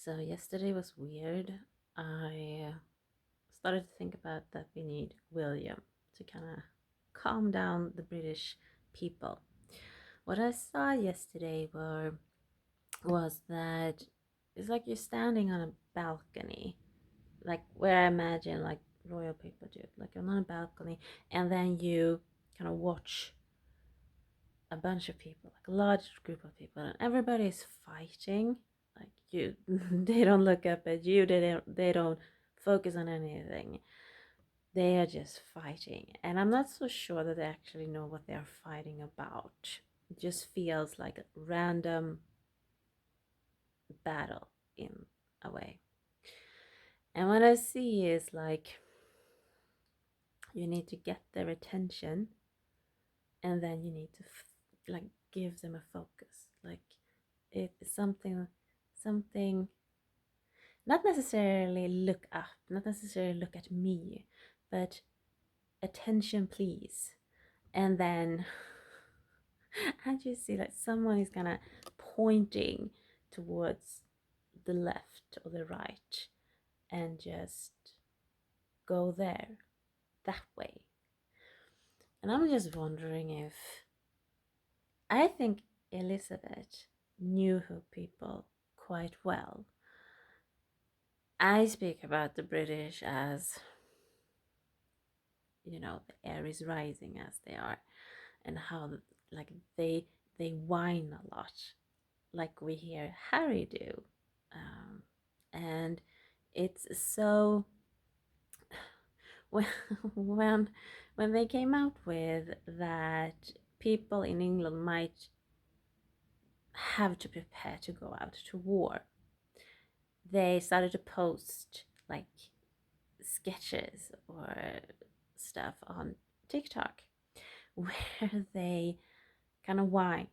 So yesterday was weird. I started to think about that we need William to kind of calm down the British people. What I saw yesterday was that it's like you're standing on a balcony, like where I imagine like royal people do, like you're on a balcony, and then you kind of watch a bunch of people, like a large group of people, and everybody is fighting. Like you, they don't look up at you. They don't focus on anything. They are just fighting, and I'm not so sure that they actually know what they are fighting about. It just feels like a random battle in a way. And what I see is like you need to get their attention, and then you need to like give them a focus. Like it's something, not necessarily look up, not necessarily look at me, but attention please. And then I just see like someone is kind of pointing towards the left or the right, and just go there, that way. And I'm just wondering if, I think Elizabeth knew her people quite well. I speak about the British as, the air is rising as they are, and how like they whine a lot, like we hear Harry do, and it's so when when when they came out with that people in England might have to prepare to go out to war, they started to post like sketches or stuff on TikTok where they kind of whined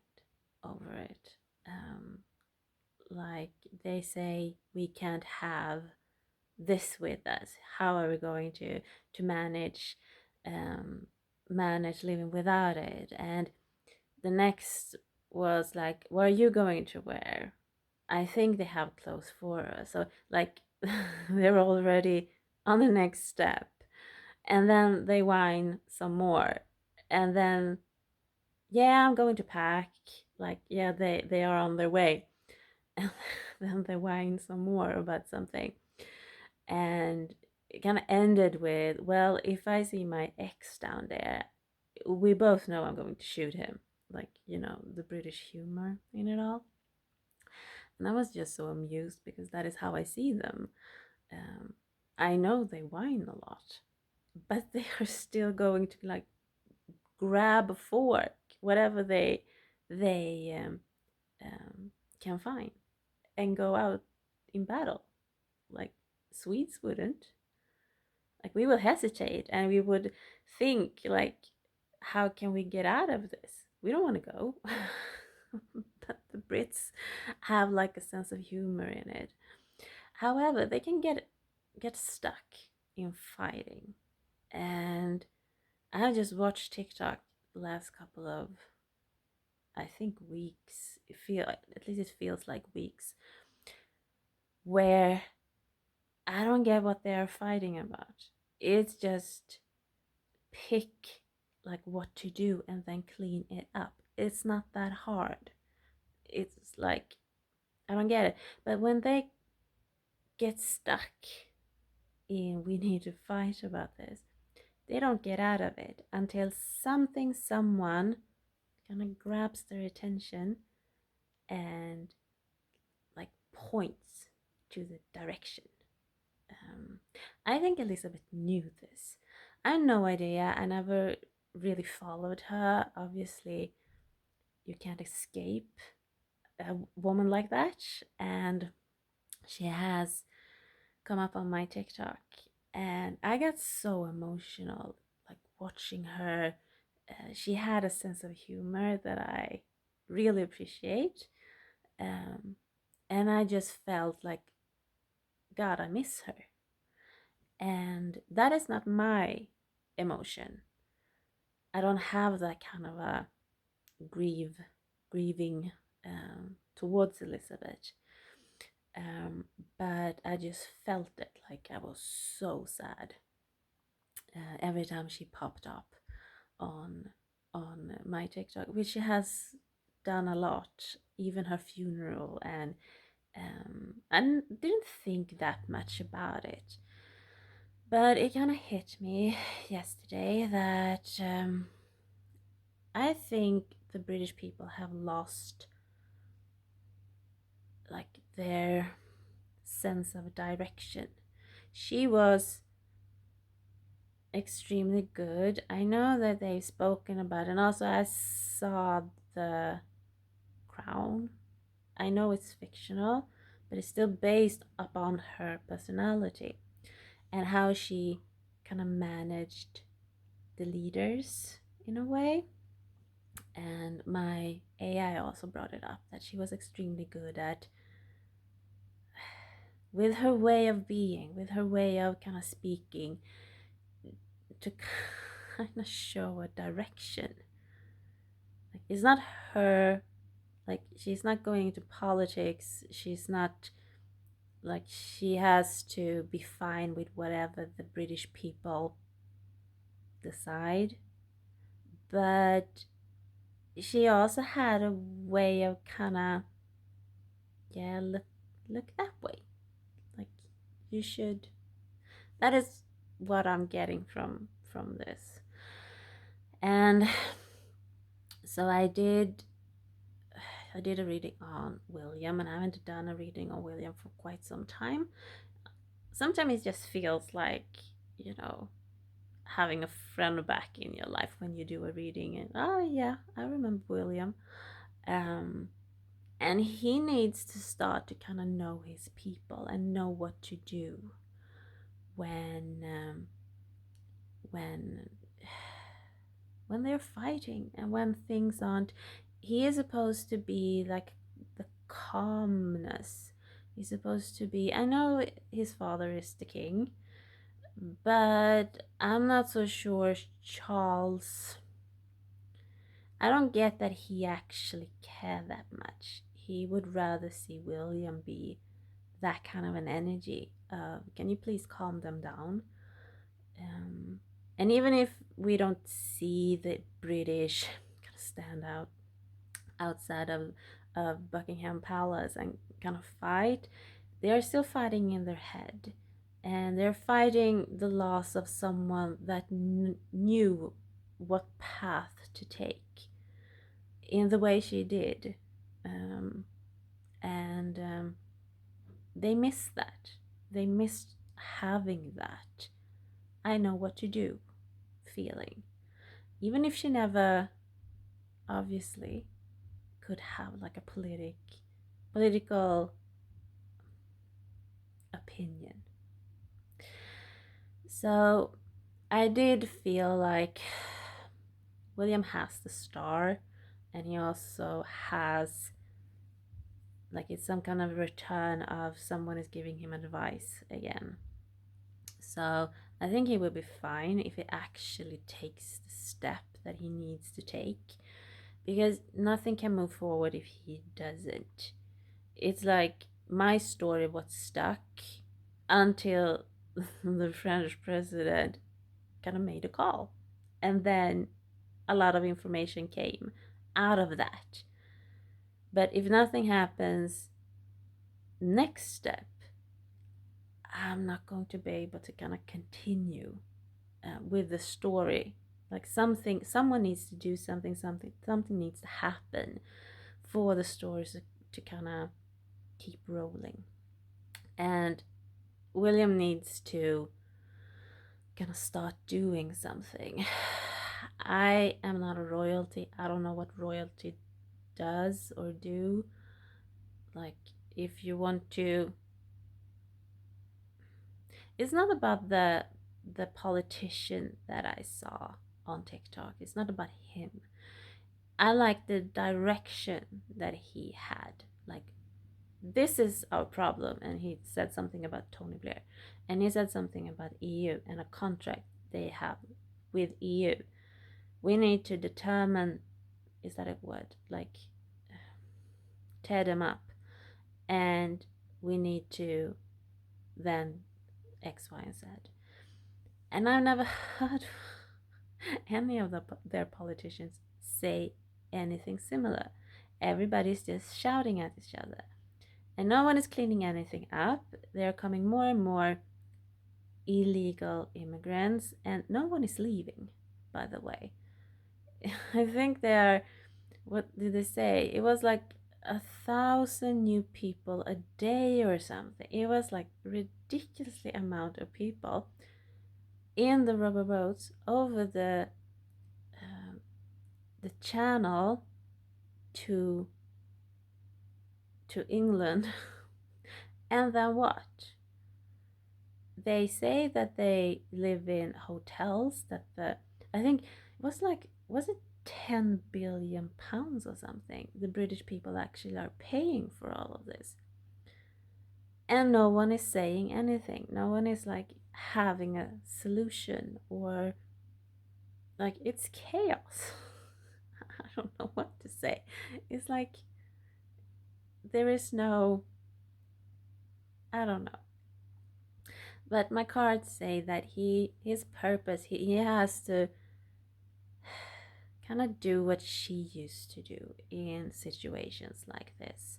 over it. Like they say, we can't have this with us. How are we going to manage living without it? And the next was like, what are you going to wear? I think they have clothes for us. So like they're already on the next step. And then they whine some more. And then, yeah, I'm going to pack. Like, yeah, they are on their way. And then they whine some more about something. And it kind of ended with, well, if I see my ex down there, we both know I'm going to shoot him. Like, the British humor in it all. And I was just so amused because that is how I see them. Um, I know they whine a lot, but they are still going to like grab a fork, whatever they can find, and go out in battle. Like Swedes wouldn't. Like we would hesitate and we would think like, how can we get out of this? We don't want to go. But the Brits have like a sense of humor in it. However, they can get stuck in fighting. And I have just watched TikTok the last couple of, I think, weeks. At least it feels like weeks, where I don't get what they are fighting about. It's just pick like what to do and then clean it up. It's not that hard. It's like, I don't get it. But when they get stuck in, we need to fight about this, they don't get out of it until someone kind of grabs their attention and like points to the direction. I think Elizabeth knew this. I had no idea. I never really followed her. Obviously, you can't escape a woman like that. And she has come up on my TikTok. And I got so emotional, like watching her. She had a sense of humor that I really appreciate. Um, and I just felt like, God, I miss her. And that is not my emotion. I don't have that kind of a grieving towards Elizabeth. um, but I just felt it. Like I was so sad every time she popped up on my TikTok, which she has done a lot, even her funeral, and I didn't think that much about it, but it kind of hit me yesterday that I think the British people have lost like their sense of direction. She was extremely good. I know that they've spoken about it, and also I saw the Crown. I know it's fictional, but it's still based upon her personality and how she kind of managed the leaders in a way. And my AI also brought it up that she was extremely good at, with her way of being, with her way of kind of speaking, to kind of show a direction. Like it's not her, like she's not going into politics. She's not like she has to be fine with whatever the British people decide. But she also had a way of kind of, yeah, look that way. Like you should. That is what I'm getting from this. And so I did a reading on William, and I haven't done a reading on William for quite some time. Sometimes it just feels like, you know, having a friend back in your life when you do a reading, and oh yeah, I remember William. Um, and he needs to start to kind of know his people and know what to do when when when they're fighting and when things aren't. He is supposed to be like the calmness. He's supposed to be. I know his father is the king, but I'm not so sure Charles. I don't get that he actually cared that much. He would rather see William be that kind of an energy. Can you please calm them down? Um, and even if we don't see the British kind of stand out outside of Buckingham Palace and kind of fight, they are still fighting in their head. And they're fighting the loss of someone that knew what path to take in the way she did. Um, and they missed that. They missed having that. I know what to do feeling. Even if she never, obviously, could have like a political opinion. So I did feel like William has the star, and he also has, like, it's some kind of return of someone is giving him advice again. So I think he will be fine if he actually takes the step that he needs to take, because nothing can move forward if he doesn't. It's like my story was stuck until the French president kind of made a call. And then a lot of information came out of that. But if nothing happens, next step, I'm not going to be able to kind of continue with the story. Like someone needs to do something needs to happen for the stories to kind of keep rolling. And William needs to kind of start doing something. I am not a royalty. I don't know what royalty does or do. Like, if you want to, it's not about the politician that I saw on TikTok. It's not about him. I like the direction that he had. Like, this is our problem, and he said something about Tony Blair, and he said something about EU and a contract they have with EU. We need to determine, is that a word, like tear them up, and we need to then X, Y, and Z. And I've never heard any of their politicians say anything similar. Everybody's just shouting at each other. And no one is cleaning anything up. There are coming more and more illegal immigrants, and no one is leaving, by the way. I think there are, what did they say? It was like 1,000 new people a day or something. It was like ridiculously amount of people in the rubber boats over the channel to England. And then what? They say that they live in hotels, that I think it was like, was it 10 billion pounds or something the British people actually are paying for all of this? And no one is saying anything. No one is like having a solution, or like, it's chaos. I don't know what to say. It's like there is no, I don't know. But my cards say that his purpose, he has to kind of do what she used to do in situations like this.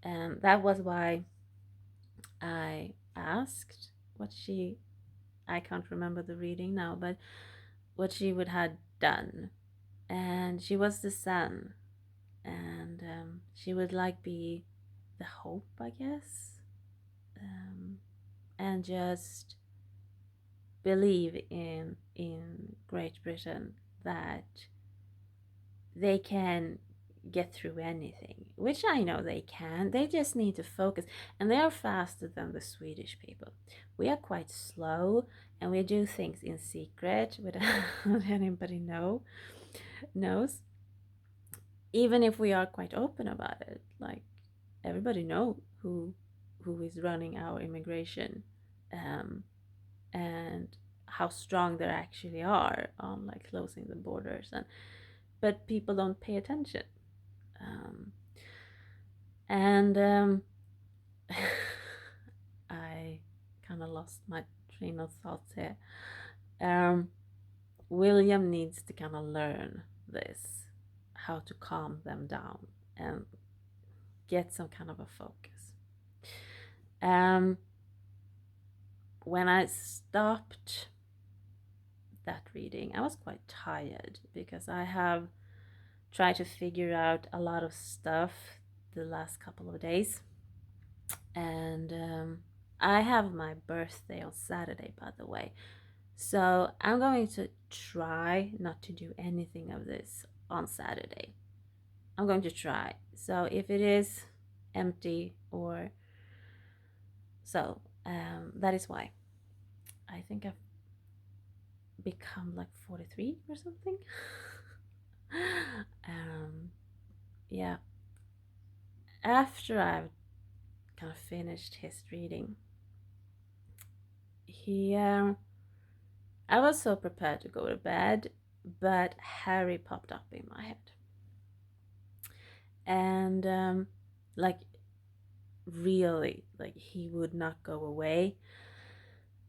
And that was why I asked what she, I can't remember the reading now, but what she would have done. And she was the sun, and she would like be the hope, I guess, and just believe in Great Britain that they can get through anything, which I know they can. They just need to focus, and they are faster than the Swedish people. We are quite slow, and we do things in secret without anybody knows. Even if we are quite open about it, like everybody know who is running our immigration, and how strong they actually are on like closing the borders, and but people don't pay attention. And I kind of lost my train of thoughts here. William needs to kind of learn this, how to calm them down and get some kind of a focus. When I stopped that reading, I was quite tired because I have tried to figure out a lot of stuff the last couple of days. And I have my birthday on Saturday, by the way. So I'm going to try not to do anything of this on Saturday. I'm going to try. So if it is empty or so, that is why. I think I've become like 43 or something. Yeah. After I've kind of finished his reading, I was so prepared to go to bed, but Harry popped up in my head. And like, really, like, he would not go away.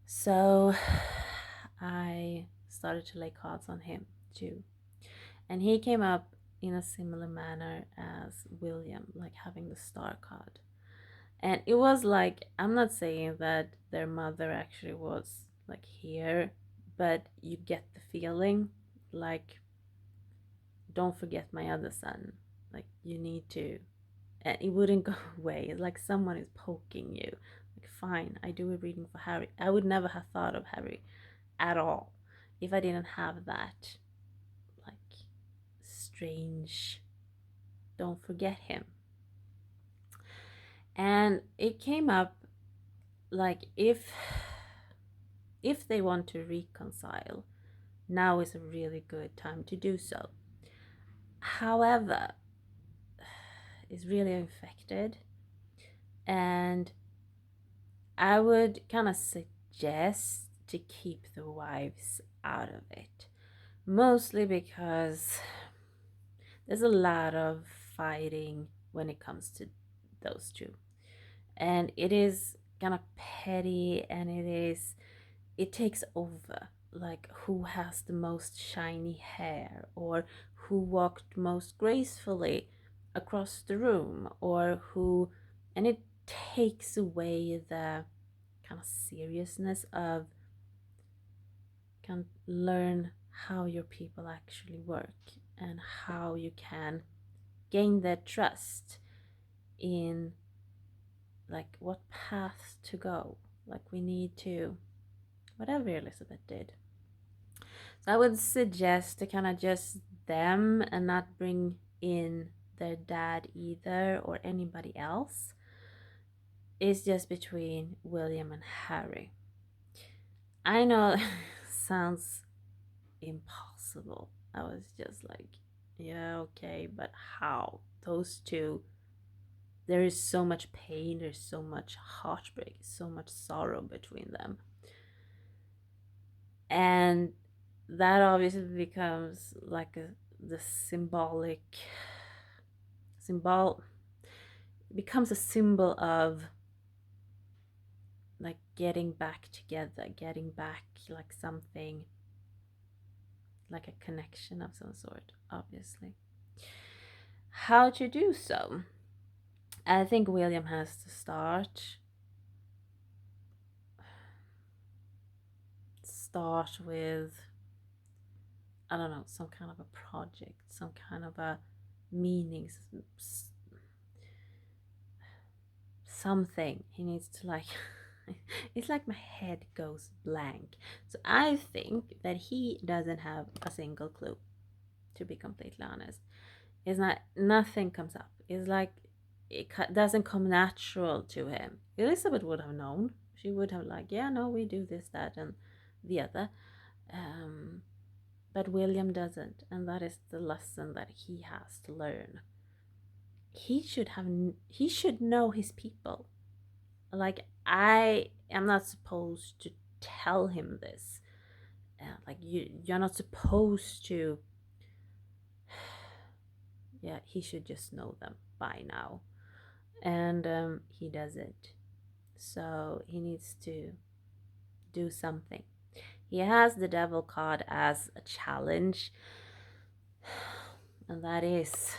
So I started to lay cards on him too. And he came up in a similar manner as William, like having the star card. And it was like, I'm not saying that their mother actually was like here, but you get the feeling like, don't forget my other son. Like, you need to. And it wouldn't go away. It's like someone is poking you. Like, fine, I do a reading for Harry. I would never have thought of Harry at all if I didn't have that, like, strange, don't forget him. And it came up like, if they want to reconcile, now is a really good time to do so. However, is really infected, and I would kind of suggest to keep the wives out of it, mostly because there's a lot of fighting when it comes to those two. And it is kind of petty, and it takes over, like who has the most shiny hair, or who walked most gracefully across the room, or who, and it takes away the kind of seriousness of, can learn how your people actually work and how you can gain their trust in, like, what path to go. Like, we need to, whatever Elizabeth did. So I would suggest to kind of just them and not bring in their dad either or anybody else. It's just between William and Harry. I know sounds impossible. I was just like, yeah, okay, but how? Those two, there is so much pain, there's so much heartbreak, so much sorrow between them. And that obviously becomes like the symbol becomes a symbol of, like, getting back together, getting back, like something, like a connection of some sort, obviously. How to do so? I think William has to start with, I don't know, some kind of a project, some kind of a meaning, something. He needs to, like, it's like my head goes blank. So I think that he doesn't have a single clue, to be completely honest. It's not, nothing comes up. It's like it doesn't come natural to him. Elizabeth would have known. She would have, like, yeah, no, we do this, that, and the other. Um, but William doesn't, and that is the lesson that he has to learn. He should know his people. Like, I am not supposed to tell him this. Like, you're not supposed to. Yeah, he should just know them by now, and he doesn't. So he needs to do something. He has the devil card as a challenge, and that is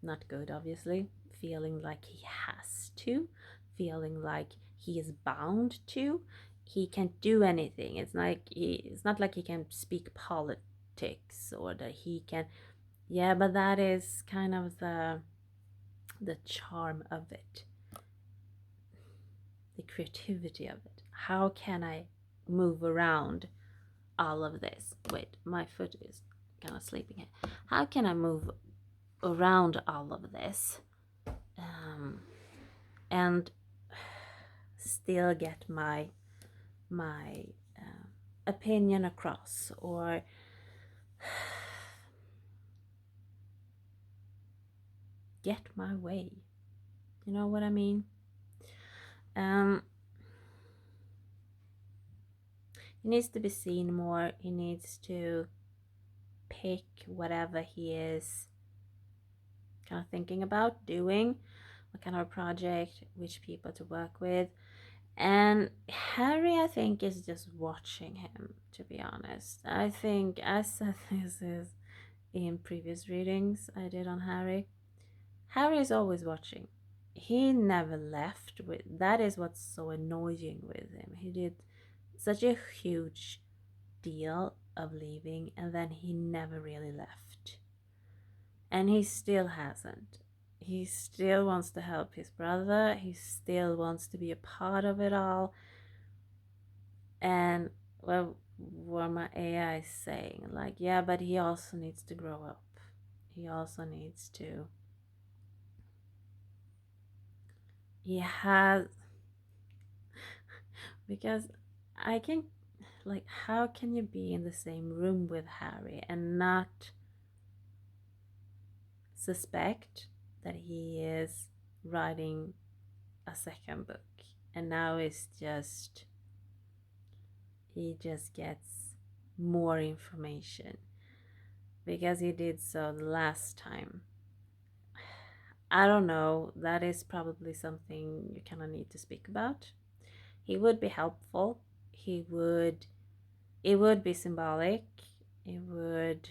not good, obviously. Feeling like he has to, feeling like he is bound to. He can't do anything. It's not like he can speak politics, or that he can. Yeah, but that is kind of the charm of it, the creativity of it. How can I move around all of this? Wait, my foot is kind of sleeping here. How can I move around all of this, um, and still get my opinion across, or get my way? You know what I mean? Um, he needs to be seen more. He needs to pick whatever he is kind of thinking about doing, what kind of a project, which people to work with. And Harry, I think, is just watching him, to be honest. I think, as said this is in previous readings I did on Harry, Harry is always watching. He never left. With that is what's so annoying with him. He did such a huge deal of leaving, and then he never really left. And he still hasn't. He still wants to help his brother. He still wants to be a part of it all. And, well, what my AI is saying, like, yeah, but he also needs to grow up. He also needs to. He has. Because I can. Like, how can you be in the same room with Harry and not suspect that he is writing a second book? And now it's just, he just gets more information because he did so the last time. I don't know. That is probably something you kind of need to speak about. He would be helpful. He would. It would be symbolic. It would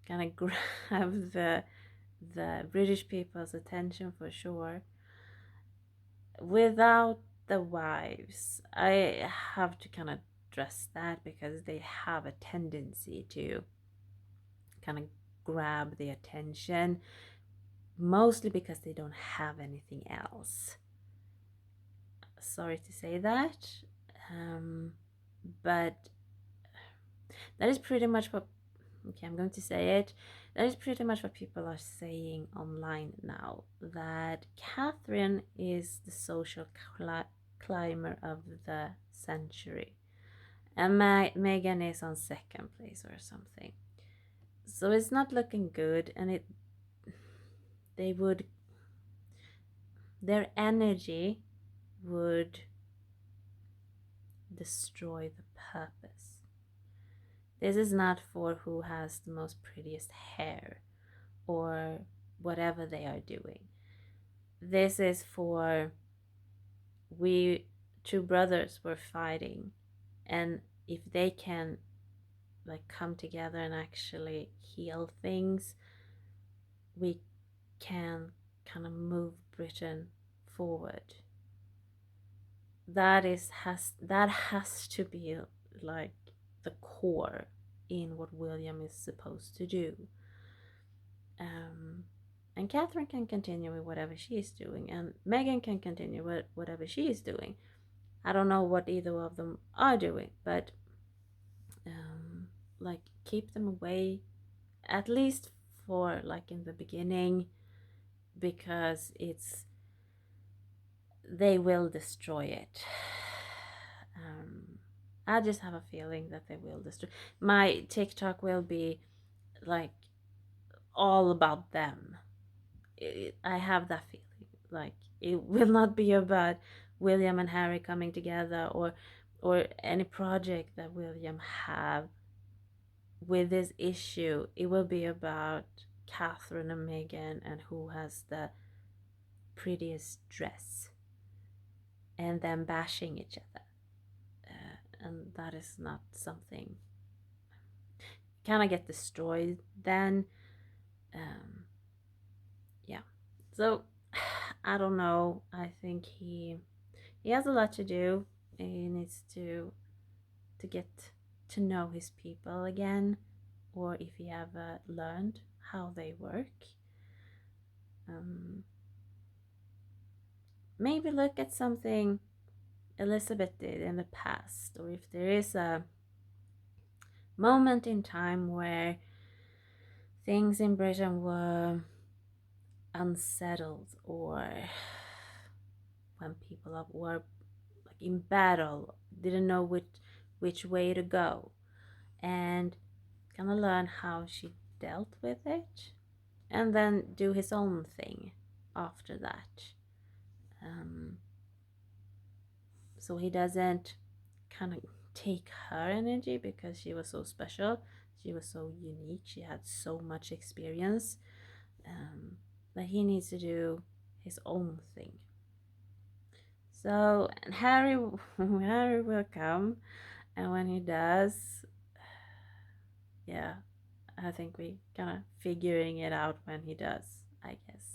kind of grab the British people's attention for sure. Without the wives, I have to kind of stress that because they have a tendency to kind of grab the attention, mostly because they don't have anything else. Sorry to say that, but that is pretty much what, okay, I'm going to say it. That is pretty much what people are saying online now. That Catherine is the social climber of the century, and Megan is on second place or something. So it's not looking good, and they would, their energy would destroy the purpose. This is not for who has the most prettiest hair or whatever they are doing. This is for, we two brothers were fighting, and if they can like come together and actually heal things, we can kind of move Britain forward. That has to be like the core in what William is supposed to do. And Catherine can continue with whatever she is doing, and Megan can continue with whatever she is doing. I don't know what either of them are doing, but like keep them away, at least for like in the beginning, because they will destroy it. I just have a feeling that they will destroy. My TikTok will be like all about them. I have that feeling. Like it will not be about William and Harry coming together, or any project that William have with this issue. It will be about Catherine and Megan and who has the prettiest dress, and them bashing each other. And that is not something kind of get destroyed then. Yeah, so I don't know. I think he has a lot to do. He needs to get to know his people again, or if he ever learned how they work. Maybe look at something Elizabeth did in the past, or if there is a moment in time where things in Britain were unsettled, or when people were like in battle, didn't know which way to go, and kind of learn how she dealt with it, and then do his own thing after that. So he doesn't kind of take her energy because she was so special, she was so unique, she had so much experience, that he needs to do his own thing. So, and Harry Harry will come, and when he does, yeah, I think we kind of figuring it out when he does, I guess.